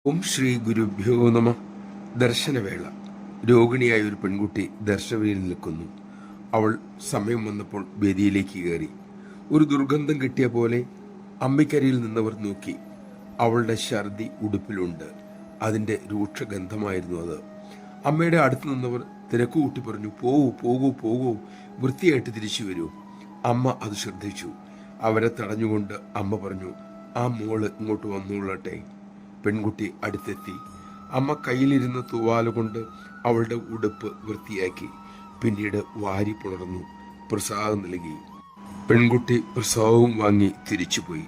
ഓം ശ്രീ ഗുരുഭ്യോ നമ. ദർശനവേള. രോഗിണിയായ ഒരു പെൺകുട്ടി ദർശനവേദിയിൽ നിൽക്കുന്നു. അവൾ സമയം വന്നപ്പോൾ വേദിയിലേക്ക് കയറി. ഒരു ദുർഗന്ധം കിട്ടിയ പോലെ അമ്മയ്ക്കരിയിൽ നിന്നവർ നോക്കി. അവളുടെ ഛർദി ഉടുപ്പിലുണ്ട്. അതിൻ്റെ രൂക്ഷഗന്ധമായിരുന്നു അത്. അമ്മയുടെ അടുത്ത് നിന്നവർ തിരക്കുകൂട്ടി പറഞ്ഞു, പോകൂ പോകൂ പോകൂ, വൃത്തിയായിട്ട് തിരിച്ചു വരൂ. അമ്മ അത് ശ്രദ്ധിച്ചു. അവരെ തടഞ്ഞുകൊണ്ട് അമ്മ പറഞ്ഞു, ആ മോള് ഇങ്ങോട്ട് വന്നോളട്ടെ. പെൺകുട്ടി അടുത്തെത്തി. അമ്മ കയ്യിലിരുന്ന തൂവാല കൊണ്ട് അവളുടെ ഉടുപ്പ് വൃത്തിയാക്കി. പിന്നീട് വാരി പുണർന്നു പ്രസാദം നൽകി. പെൺകുട്ടി പ്രസാദവും വാങ്ങി തിരിച്ചുപോയി.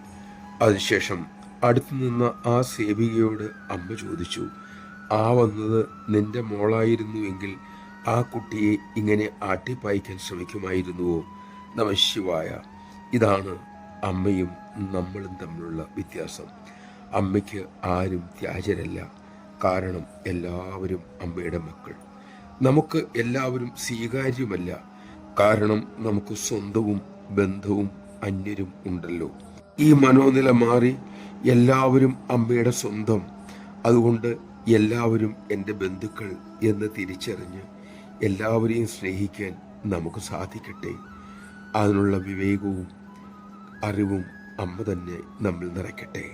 അതിനുശേഷം അടുത്തു നിന്ന ആ സേവികയോട് അമ്മ ചോദിച്ചു, ആ വന്നത് നിന്റെ മോളായിരുന്നുവെങ്കിൽ ആ കുട്ടിയെ ഇങ്ങനെ ആട്ടിപ്പായിക്കാൻ ശ്രമിക്കുമായിരുന്നുവോ? നമഃശിവായ. ഇതാണ് അമ്മയും നമ്മളും തമ്മിലുള്ള വ്യത്യാസം. അമ്മയ്ക്ക് ആരും ത്യാജരല്ല. കാരണം എല്ലാവരും അമ്മയുടെ മക്കൾ. നമുക്ക് എല്ലാവരും സ്വീകാര്യമല്ല. കാരണം നമുക്ക് സ്വന്തവും ബന്ധവും അന്യരും ഉണ്ടല്ലോ. ഈ മനോനില മാറി എല്ലാവരും അമ്മയുടെ സ്വന്തം, അതുകൊണ്ട് എല്ലാവരും എൻ്റെ ബന്ധുക്കൾ എന്ന് തിരിച്ചറിഞ്ഞ് എല്ലാവരെയും സ്നേഹിക്കാൻ നമുക്ക് സാധിക്കട്ടെ. അതിനുള്ള വിവേകവും അറിവും അമ്മ തന്നെ നമ്മിൽ നിറയ്ക്കട്ടെ.